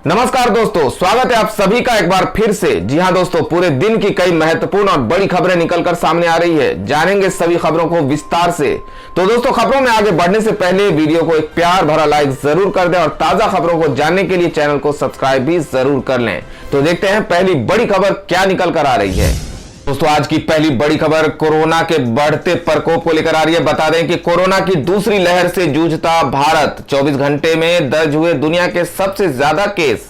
नमस्कार दोस्तों, स्वागत है आप सभी का एक बार फिर से। जी हां दोस्तों, पूरे दिन की कई महत्वपूर्ण और बड़ी खबरें निकलकर सामने आ रही है। जानेंगे सभी खबरों को विस्तार से। तो दोस्तों, खबरों में आगे बढ़ने से पहले वीडियो को एक प्यार भरा लाइक जरूर कर दें और ताजा खबरों को जानने के लिए चैनल को सब्सक्राइब भी जरूर कर लें। तो देखते हैं पहली बड़ी खबर क्या निकल कर आ रही है। दोस्तों, आज की पहली बड़ी खबर कोरोना के बढ़ते प्रकोप को लेकर आ रही है। बता दें कि कोरोना की दूसरी लहर से जूझता भारत। 24 घंटे में दर्ज हुए दुनिया के सबसे ज्यादा केस।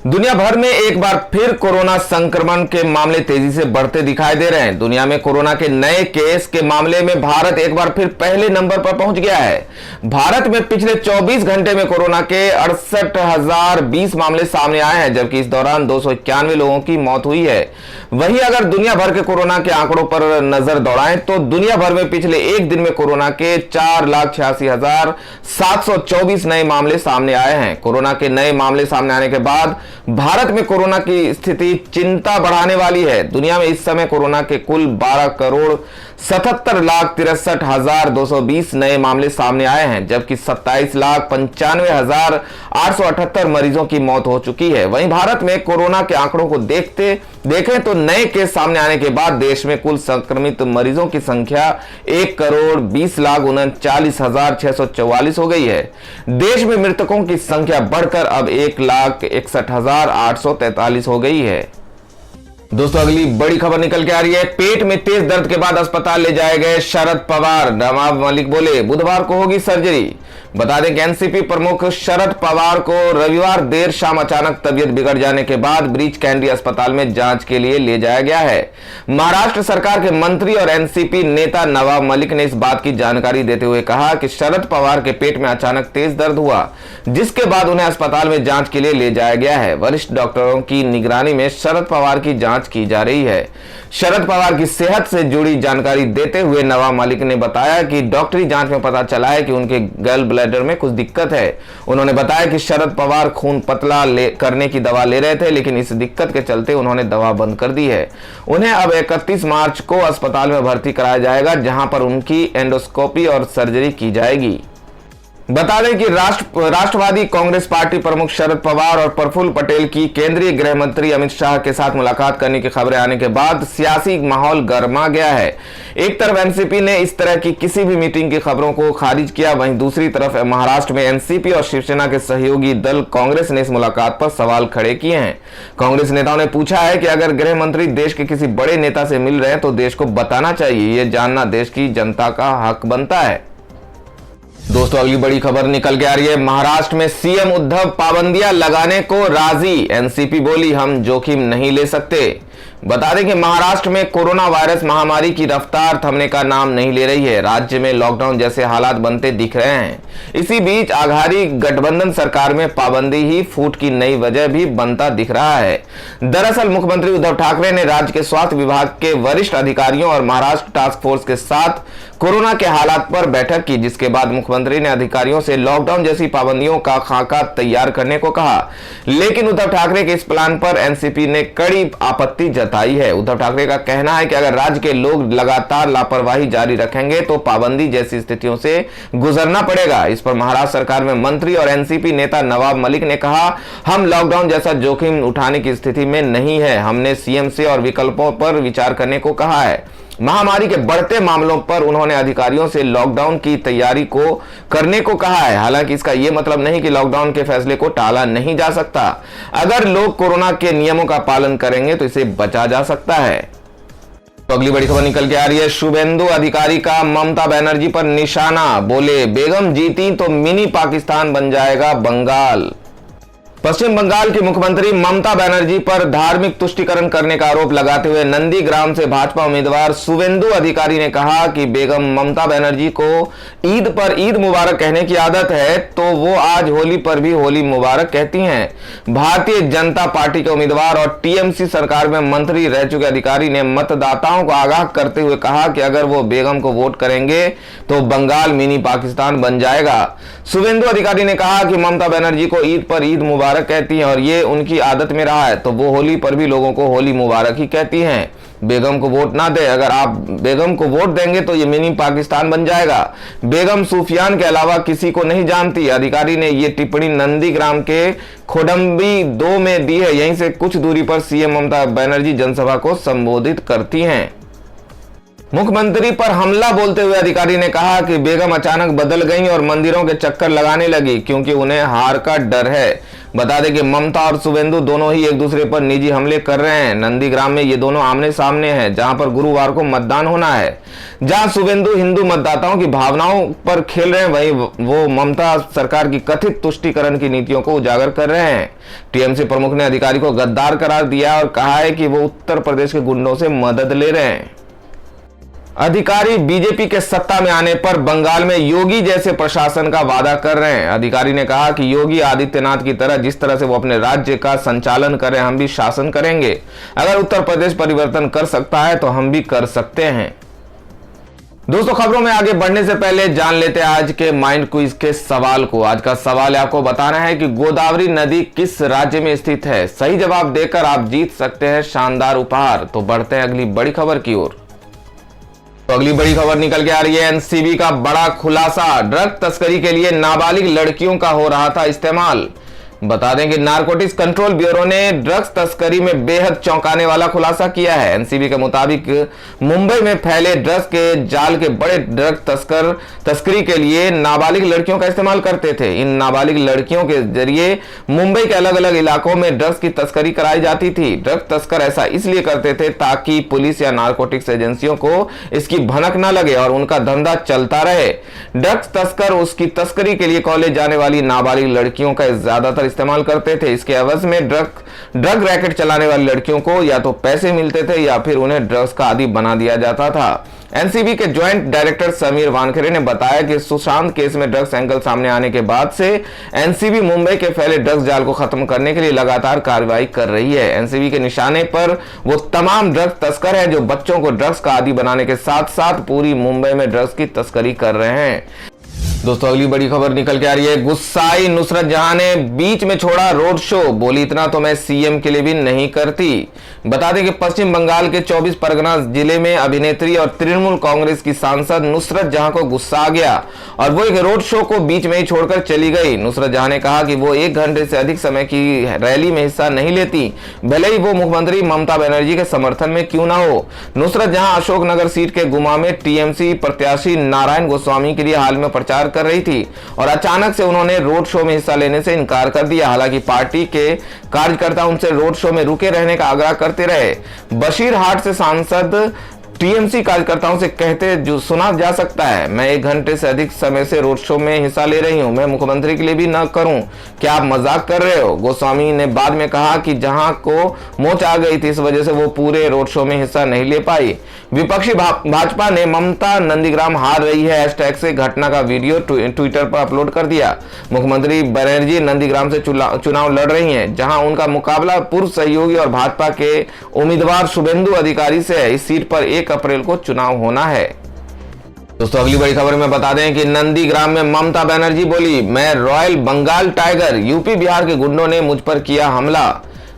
दुनिया भर में एक बार फिर कोरोना संक्रमण के मामले तेजी से बढ़ते दिखाई दे रहे हैं। दुनिया में कोरोना के नए केस के मामले में भारत एक बार फिर पहले नंबर पर पहुंच गया है। भारत में पिछले 24 घंटे में कोरोना के 68,020 मामले सामने आए हैं, जबकि इस दौरान 291 लोगों की मौत हुई है। वहीं अगर दुनिया भर के कोरोना के आंकड़ों पर नजर दौड़ाएं तो दुनिया भर में पिछले एक दिन में कोरोना के 4,86,724 नए मामले सामने आए हैं। कोरोना के नए मामले सामने आने के बाद भारत में कोरोना की स्थिति चिंता बढ़ाने वाली है। दुनिया में इस समय कोरोना के कुल 12,77,63,220 नए मामले सामने आए हैं, जबकि 27,95,878 मरीजों की मौत हो चुकी है। वहीं भारत में कोरोना के आंकड़ों को देखें तो नए केस सामने आने के बाद देश में कुल संक्रमित मरीजों की संख्या 1,20,39,644 हो गई है। देश में मृतकों की संख्या बढ़कर अब 1,61,843 हो गई है। दोस्तों, अगली बड़ी खबर निकल के आ रही है। पेट में तेज दर्द के बाद अस्पताल ले जाए गए शरद पवार। नवाब मलिक बोले बुधवार को होगी सर्जरी। बता दें कि एनसीपी प्रमुख शरद पवार को रविवार देर शाम अचानक तबीयत बिगड़ जाने के बाद ब्रीच कैंडी अस्पताल में जांच के लिए ले जाया गया है। महाराष्ट्र सरकार के मंत्री और एनसीपी नेता नवाब मलिक ने इस बात की जानकारी देते हुए कहा कि शरद पवार के पेट में अचानक तेज दर्द हुआ, जिसके बाद उन्हें अस्पताल में जांच के लिए ले जाया गया है। वरिष्ठ डॉक्टरों की निगरानी में शरद पवार की जांच की जा रही है। शरद पवार की सेहत से जुड़ी जानकारी देते हुए नवाब मलिक ने बताया कि डॉक्टरी जांच में पता चला है कि उनके गल ब्लैडर में कुछ दिक्कत है। उन्होंने बताया कि शरद पवार खून पतला करने की दवा ले रहे थे, लेकिन इस दिक्कत के चलते उन्होंने दवा बंद कर दी है। उन्हें अब 31 मार्च को अस्पताल में भर्ती कराया जाएगा, जहां पर उनकी एंडोस्कोपी और सर्जरी की जाएगी। बता दें कि राष्ट्रवादी कांग्रेस पार्टी प्रमुख शरद पवार और प्रफुल्ल पटेल की केंद्रीय गृह मंत्री अमित शाह के साथ मुलाकात करने की खबरें आने के बाद सियासी माहौल गर्मा गया है। एक तरफ एनसीपी ने इस तरह की किसी भी मीटिंग की खबरों को खारिज किया, वहीं दूसरी तरफ महाराष्ट्र में एनसीपी और शिवसेना के सहयोगी दल कांग्रेस ने इस मुलाकात पर सवाल खड़े किए हैं। कांग्रेस नेताओं ने पूछा है कि अगर गृह मंत्री देश के किसी बड़े नेता से मिल रहे हैं तो देश को बताना चाहिए। यह जानना देश की जनता का हक बनता है। दोस्तों, अगली बड़ी खबर निकल के आ रही है। महाराष्ट्र में सीएम उद्धव पाबंदियां लगाने को राजी। एनसीपी बोली हम जोखिम नहीं ले सकते। बता दें कि महाराष्ट्र में कोरोना वायरस महामारी की रफ्तार थमने का नाम नहीं ले रही है। राज्य में लॉकडाउन जैसे हालात बनते दिख रहे हैं। इसी बीच आघाड़ी गठबंधन सरकार में पाबंदी ही फूट की नई वजह भी बनता दिख रहा है। दरअसल मुख्यमंत्री उद्धव ठाकरे ने राज्य के स्वास्थ्य विभाग के वरिष्ठ अधिकारियों और महाराष्ट्र टास्क फोर्स के साथ कोरोना के हालात पर बैठक की, जिसके बाद मुख्यमंत्री ने अधिकारियों से लॉकडाउन जैसी पाबंदियों का खाका तैयार करने को कहा। लेकिन उद्धव ठाकरे के इस प्लान पर एनसीपी ने कड़ी आपत्ति जताई है। उद्धव ठाकरे का कहना है कि अगर राज्य के लोग लगातार लापरवाही जारी रखेंगे तो पाबंदी जैसी स्थितियों से गुजरना पड़ेगा। इस पर महाराष्ट्र सरकार में मंत्री और एनसीपी नेता नवाब मलिक ने कहा, हम लॉकडाउन जैसा जोखिम उठाने की स्थिति में नहीं है। हमने सीएम से और विकल्पों पर विचार करने को कहा है। महामारी के बढ़ते मामलों पर उन्होंने अधिकारियों से लॉकडाउन की तैयारी को करने को कहा है। हालांकि इसका यह मतलब नहीं कि लॉकडाउन के फैसले को टाला नहीं जा सकता। अगर लोग कोरोना के नियमों का पालन करेंगे तो इसे बचा जा सकता है। तो अगली बड़ी खबर निकल के आ रही है। शुभेंदु अधिकारी का ममता बनर्जी पर निशाना। बोले बेगम जीती तो मिनी पाकिस्तान बन जाएगा बंगाल। पश्चिम बंगाल की मुख्यमंत्री ममता बनर्जी पर धार्मिक तुष्टीकरण करने का आरोप लगाते हुए नंदीग्राम से भाजपा उम्मीदवार शुभेंदु अधिकारी ने कहा कि बेगम ममता बनर्जी को ईद पर ईद मुबारक कहने की आदत है, तो वो आज होली पर भी होली मुबारक कहती हैं। भारतीय जनता पार्टी के उम्मीदवार और टीएमसी सरकार में मंत्री रह चुके अधिकारी ने मतदाताओं को आगाह करते हुए कहा कि अगर वो बेगम को वोट करेंगे तो बंगाल मिनी पाकिस्तान बन जाएगा। शुभेंदु अधिकारी ने कहा कि ममता बनर्जी को ईद पर ईद मुबारक मुबारक कहती हैं और ये उनकी आदत में रहा है, तो वो होली पर भी लोगों को होली मुबारक ही कहती हैं। बेगम को वोट ना दे, अगर आप बेगम को वोट देंगे तो ये मिनी पाकिस्तान बन जाएगा। बेगम सूफियान के अलावा किसी को नहीं जानती। अधिकारी ने ये टिप्पणी नंदीग्राम के खोडम्बी 2 में दी है। यहीं से कुछ दूरी पर सीएम ममता बनर्जी जनसभा को संबोधित करती हैं। मुख्यमंत्री पर हमला बोलते हुए अधिकारी ने कहा कि बेगम अचानक बदल गईं और मंदिरों के चक्कर लगाने लगी क्योंकि उन्हें हार का डर है। बता दें कि ममता और शुभेंदु दोनों ही एक दूसरे पर निजी हमले कर रहे हैं। नंदीग्राम में ये दोनों आमने सामने हैं, जहां पर गुरुवार को मतदान होना है। जहां शुभेंदु हिंदू मतदाताओं की भावनाओं पर खेल रहे हैं, वहीं वो ममता सरकार की कथित तुष्टीकरण की नीतियों को उजागर कर रहे हैं। टीएमसी प्रमुख ने अधिकारी को गद्दार करार दिया और कहा है कि वो उत्तर प्रदेश के गुंडों से मदद ले रहे हैं। अधिकारी बीजेपी के सत्ता में आने पर बंगाल में योगी जैसे प्रशासन का वादा कर रहे हैं। अधिकारी ने कहा कि योगी आदित्यनाथ की तरह जिस तरह से वो अपने राज्य का संचालन कर रहे हैं, हम भी शासन करेंगे। अगर उत्तर प्रदेश परिवर्तन कर सकता है तो हम भी कर सकते हैं। दोस्तों, खबरों में आगे बढ़ने से पहले जान लेते हैं आज के माइंड क्विज के सवाल को। आज का सवाल आपको बताना है कि गोदावरी नदी किस राज्य में स्थित है। सही जवाब देकर आप जीत सकते हैं शानदार उपहार। तो बढ़ते हैं अगली बड़ी खबर की ओर। तो अगली बड़ी खबर निकल के आ रही है एनसीबी का बड़ा खुलासा। ड्रग तस्करी के लिए नाबालिग लड़कियों का हो रहा था इस्तेमाल। बता दें कि नारकोटिक्स कंट्रोल ब्यूरो ने ड्रग्स तस्करी में बेहद चौंकाने वाला खुलासा किया है। एनसीबी के मुताबिक मुंबई में फैले ड्रग्स के जाल के बड़े ड्रग तस्कर तस्करी के लिए नाबालिग लड़कियों का इस्तेमाल करते थे। इन नाबालिग लड़कियों के जरिए मुंबई के अलग अलग इलाकों में ड्रग्स की तस्करी कराई जाती थी। ड्रग तस्कर ऐसा इसलिए करते थे ताकि पुलिस या नारकोटिक्स एजेंसियों को इसकी भनक न लगे और उनका धंधा चलता रहे। ड्रग्स तस्कर उसकी तस्करी के लिए कॉलेज जाने वाली नाबालिग लड़कियों का ज्यादातर इस्तेमाल करते थे। इसके एवज में ड्रग रैकेट चलाने वाली लड़कियों को या तो पैसे मिलते थे या फिर उन्हें ड्रग्स का आदी बना दिया जाता था। एनसीबी के ज्वाइंट डायरेक्टर समीर वानखेड़े ने बताया कि सुशांत केस में ड्रग्स एंगल सामने आने के बाद से एनसीबी मुंबई के फैले ड्रग्स जाल को खत्म करने के लिए लगातार कार्रवाई कर रही है। एनसीबी के निशाने पर वो तमाम ड्रग्स तस्कर हैं जो बच्चों को ड्रग्स का आदी बनाने के साथ साथ पूरी मुंबई में ड्रग्स की तस्करी कर रहे हैं। दोस्तों, अगली बड़ी खबर निकल के आ रही है। गुस्साई नुसरत जहां ने बीच में छोड़ा रोड शो, बोली इतना तो मैं सीएम के लिए भी नहीं करती। बता दें कि पश्चिम बंगाल के 24 परगना जिले में अभिनेत्री और तृणमूल कांग्रेस की सांसद नुसरत जहां को गुस्सा आ गया और वो एक रोड शो को बीच में ही छोड़कर चली गई। नुसरत जहां ने कहा कि वो 1 घंटे से अधिक समय की रैली में हिस्सा नहीं लेती, भले ही वो मुख्यमंत्री ममता बनर्जी के समर्थन में क्यों ना हो। नुसरत जहां अशोकनगर सीट के गुमा में टीएमसी प्रत्याशी नारायण गोस्वामी के लिए हाल में प्रचार कर रही थी और अचानक से उन्होंने रोड शो में हिस्सा लेने से इनकार कर दिया। हालांकि पार्टी के कार्यकर्ता उनसे रोड शो में रुके रहने का आग्रह करते रहे। बशीरहाट से सांसद टीएमसी कार्यकर्ताओं से कहते जो सुना जा सकता है, मैं 1 घंटे से अधिक समय से रोड शो में हिस्सा ले रही हूं, मैं मुख्यमंत्री के लिए भी न करूं, क्या आप मजाक कर रहे हो। गोस्वामी ने बाद में कहा कि जहां को मोच आ गई थी इस वजह से वो पूरे रोड शो में हिस्सा नहीं ले पाई। विपक्षी भाजपा ने ममता नंदीग्राम हार रही है हैशटैग से घटना का वीडियो ट्विटर पर अपलोड कर दिया। मुख्यमंत्री बनर्जी नंदीग्राम से चुनाव लड़ रही हैं, जहां उनका मुकाबला पूर्व सहयोगी और भाजपा के उम्मीदवार शुभेंदु अधिकारी से है। इस सीट पर 1 अप्रैल को चुनाव होना है। दोस्तों, अगली बड़ी खबर में बता दें कि नंदीग्राम में ममता बनर्जी बोली, मैं royal Bengal tiger, UP Bihar के गुंडों ने मुझ पर किया हमला।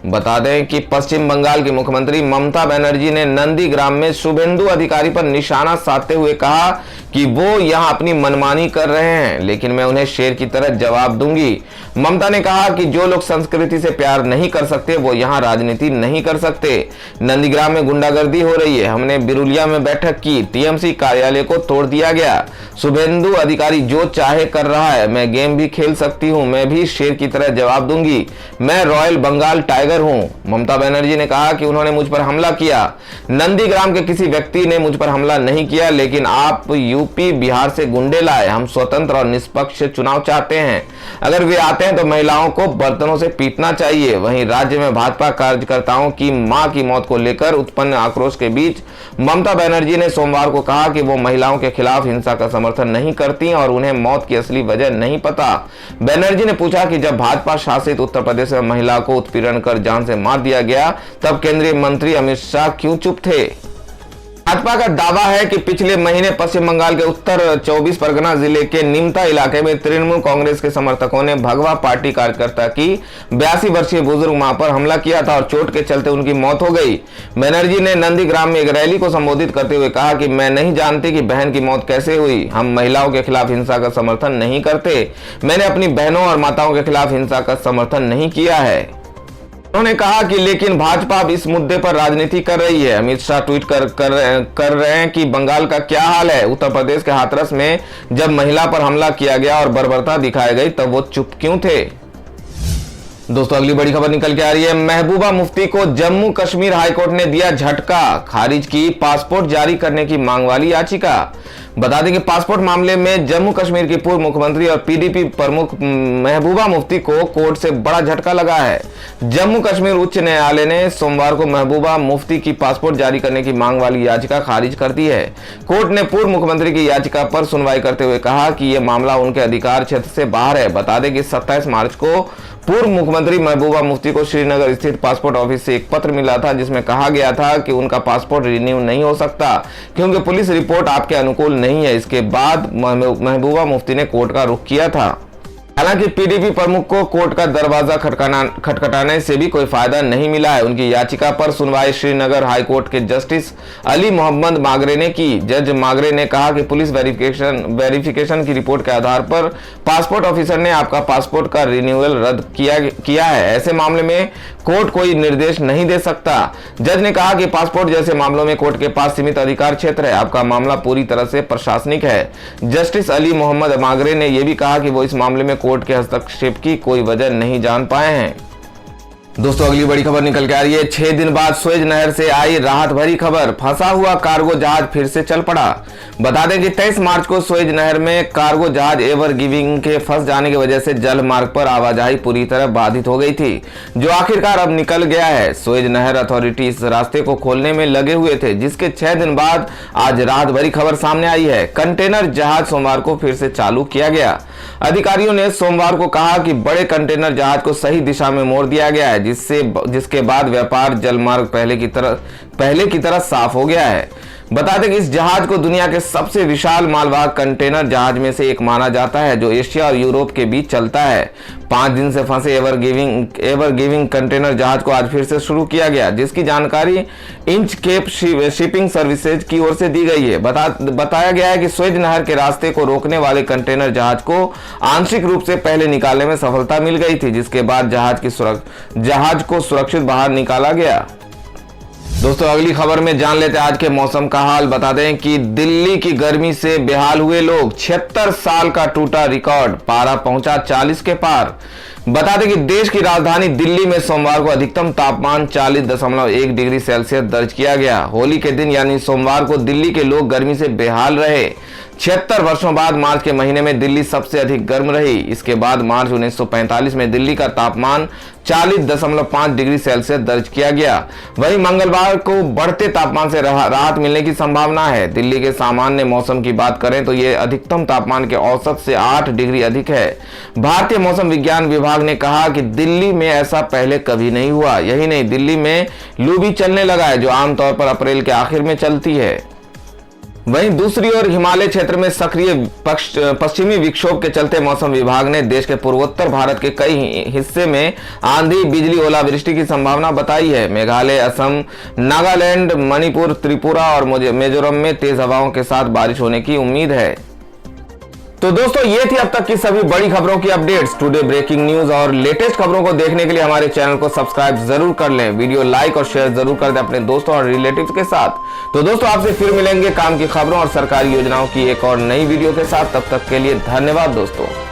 बता दें कि पश्चिम बंगाल की मुख्यमंत्री ममता बनर्जी ने नंदीग्राम में शुभेंदु अधिकारी पर निशाना साधते हुए कहा कि वो यहां अपनी मनमानी कर रहे हैं, लेकिन मैं उन्हें शेर की तरह जवाब दूंगी। ममता ने कहा कि जो लोग संस्कृति से प्यार नहीं कर सकते वो यहां राजनीति नहीं कर सकते। नंदीग्राम में गुंडागर्दी हो रही है, हमने बिरुलिया में बैठक की, टीएमसी कार्यालय को तोड़ दिया गया। शुभेंदु अधिकारी जो चाहे कर रहा है, मैं गेम भी खेल सकती हूं, मैं भी शेर की तरह जवाब दूंगी, मैं रॉयल बंगाल टाइगर हूं। ममता बनर्जी ने कहा कि उन्होंने मुझ पर हमला किया, नंदीग्राम के किसी व्यक्ति ने मुझ पर हमला नहीं किया, लेकिन आप यूपी बिहार से गुंडे लाए। हम स्वतंत्र और निष्पक्ष चुनाव चाहते हैं, अगर वे आते हैं तो महिलाओं को बर्तनों से पीटना चाहिए। वहीं राज्य में भाजपा कार्यकर्ताओं की मां की मौत को लेकर उत्पन्न आक्रोश के बीच ममता बनर्जी ने सोमवार को कहा कि वो महिलाओं के खिलाफ हिंसा का समर्थन नहीं करती और उन्हें मौत की असली वजह नहीं पता। बनर्जी ने पूछा कि जब भाजपा शासित उत्तर प्रदेश में महिला को उत्पीड़न कर जान से मार दिया गया, तब केंद्रीय मंत्री अमित शाह क्यों चुप थे। भाजपा का दावा है कि पिछले महीने पश्चिम बंगाल के उत्तर 24 परगना जिले के निमता इलाके में तृणमूल कांग्रेस के समर्थकों ने भगवा पार्टी कार्यकर्ता की 82 वर्षीय बुजुर्ग मां पर हमला किया था और चोट के चलते उनकी मौत हो गई। बनर्जी ने नंदीग्राम में एक रैली को संबोधित करते हुए कहा कि मैं नहीं जानती कि बहन की मौत कैसे हुई। हम महिलाओं के खिलाफ हिंसा का समर्थन नहीं करते। मैंने अपनी बहनों और माताओं के खिलाफ हिंसा का समर्थन नहीं किया है। उन्होंने कहा कि लेकिन भाजपा अब इस मुद्दे पर राजनीति कर रही है। अमित शाह ट्वीट कर रहे हैं कि बंगाल का क्या हाल है। उत्तर प्रदेश के हाथरस में जब महिला पर हमला किया गया और बर्बरता दिखाई गई तब वो चुप क्यों थे। दोस्तों अगली बड़ी खबर निकल के आ रही है। महबूबा मुफ्ती को जम्मू कश्मीर हाईकोर्ट ने दिया झटका, खारिज की पासपोर्ट जारी करने की मांग वाली याचिका। बता दें कि पासपोर्ट मामले में जम्मू कश्मीर की पूर्व मुख्यमंत्री और पीडीपी प्रमुख महबूबा मुफ्ती को कोर्ट से बड़ा झटका लगा है। जम्मू कश्मीर उच्च न्यायालय ने सोमवार को महबूबा मुफ्ती की पासपोर्ट जारी करने की मांग वाली याचिका खारिज कर दी है। कोर्ट ने पूर्व मुख्यमंत्री की याचिका पर सुनवाई करते हुए कहा कि यह मामला उनके अधिकार क्षेत्र से बाहर है। बता दें कि 27 मार्च को पूर्व मुख्यमंत्री महबूबा मुफ्ती को श्रीनगर स्थित पासपोर्ट ऑफिस से एक पत्र मिला था जिसमें कहा गया था कि उनका पासपोर्ट रिन्यू नहीं हो सकता क्योंकि पुलिस रिपोर्ट आपके अनुकूल नहीं है। इसके बाद महबूबा मुफ्ती ने कोर्ट का रुख किया था। हालांकि पीडीपी प्रमुख को कोर्ट का दरवाजा खटखटाने से भी कोई फायदा नहीं मिला है। उनकी याचिका पर सुनवाई श्रीनगर हाईकोर्ट के जस्टिस अली मोहम्मद मागरे ने की। जज मागरे ने कहा कि पुलिस वेरिफिकेशन की रिपोर्ट के आधार पर पासपोर्ट ऑफिसर ने आपका पासपोर्ट का रिन्यूअल रद्द किया है। ऐसे मामले में कोर्ट कोई निर्देश नहीं दे सकता। जज ने कहा कि पासपोर्ट जैसे मामलों में कोर्ट के पास सीमित अधिकार क्षेत्र है। आपका मामला पूरी तरह से प्रशासनिक है। जस्टिस अली मोहम्मद मागरे ने यह भी कहा कि वो इस मामले में कोर्ट के हस्तक्षेप की कोई वजह नहीं जान पाए हैं। दोस्तों अगली बड़ी खबर निकल के आ रही है। 6 दिन बाद सुएज नहर से आई राहत भरी खबर, फंसा हुआ कार्गो जहाज फिर से चल पड़ा। बता दें कि 23 मार्च को सुएज नहर में कार्गो जहाज एवर गिविंग के फंस जाने की वजह से जल मार्ग पर आवाजाही पूरी तरह बाधित हो गई थी, जो आखिरकार अब निकल गया है। सुएज नहर अथॉरिटी इस रास्ते को खोलने में लगे हुए थे, जिसके 6 दिन बाद आज राहत भरी खबर सामने आई है। कंटेनर जहाज सोमवार को फिर से चालू किया गया। अधिकारियों ने सोमवार को कहा कि बड़े कंटेनर जहाज को सही दिशा में मोड़ दिया गया है, जिसके बाद व्यापार जलमार्ग पहले की तरह साफ हो गया है। बता दें कि इस जहाज को दुनिया के सबसे विशाल मालवाहक कंटेनर जहाज में से एक माना जाता है, जो एशिया और यूरोप के बीच चलता है। 5 दिन से फंसे एवर गिविंग कंटेनर जहाज को आज फिर से शुरू किया गया, जिसकी जानकारी इंच केप शिपिंग सर्विसेज की ओर से दी गई है। बताया गया है कि सुएज नहर के रास्ते को रोकने वाले कंटेनर जहाज को आंशिक रूप से पहले निकालने में सफलता मिल गई थी, जिसके बाद जहाज को सुरक्षित बाहर निकाला गया। दोस्तों अगली खबर में जान लेते हैं आज के मौसम का हाल। बता दें कि दिल्ली की गर्मी से बेहाल हुए लोग, 76 साल का टूटा रिकॉर्ड, पारा पहुंचा 40 के पार। बता दें कि देश की राजधानी दिल्ली में सोमवार को अधिकतम तापमान 40.1 डिग्री सेल्सियस दर्ज किया गया। होली के दिन यानी सोमवार को दिल्ली के लोग गर्मी से बेहाल रहे। 76 वर्षों बाद मार्च के महीने में दिल्ली सबसे अधिक गर्म रही। इसके बाद मार्च 1945 में दिल्ली का तापमान 40.5 डिग्री सेल्सियस दर्ज किया गया। वहीं मंगलवार को बढ़ते तापमान से राहत मिलने की संभावना है। दिल्ली के सामान्य मौसम की बात करें तो ये अधिकतम तापमान के औसत से 8 डिग्री अधिक है। भारतीय मौसम विज्ञान विभाग ने कहा कि दिल्ली में ऐसा पहले कभी नहीं हुआ। यही नहीं, दिल्ली में लू भी चलने लगा है, जो आमतौर पर अप्रैल के आखिर में चलती है। वहीं दूसरी ओर हिमालय क्षेत्र में सक्रिय पश्चिमी विक्षोभ के चलते मौसम विभाग ने देश के पूर्वोत्तर भारत के कई हिस्से में आंधी, बिजली, ओलावृष्टि की संभावना बताई है। मेघालय, असम, नागालैंड, मणिपुर, त्रिपुरा और मिजोरम में तेज हवाओं के साथ बारिश होने की उम्मीद है। तो दोस्तों ये थी अब तक की सभी बड़ी खबरों की अपडेट्स। टुडे ब्रेकिंग न्यूज और लेटेस्ट खबरों को देखने के लिए हमारे चैनल को सब्सक्राइब जरूर कर लें। वीडियो लाइक और शेयर जरूर कर दें अपने दोस्तों और रिलेटिव्स के साथ। तो दोस्तों आपसे फिर मिलेंगे काम की खबरों और सरकारी योजनाओं की एक और नई वीडियो के साथ। तब तक के लिए धन्यवाद दोस्तों।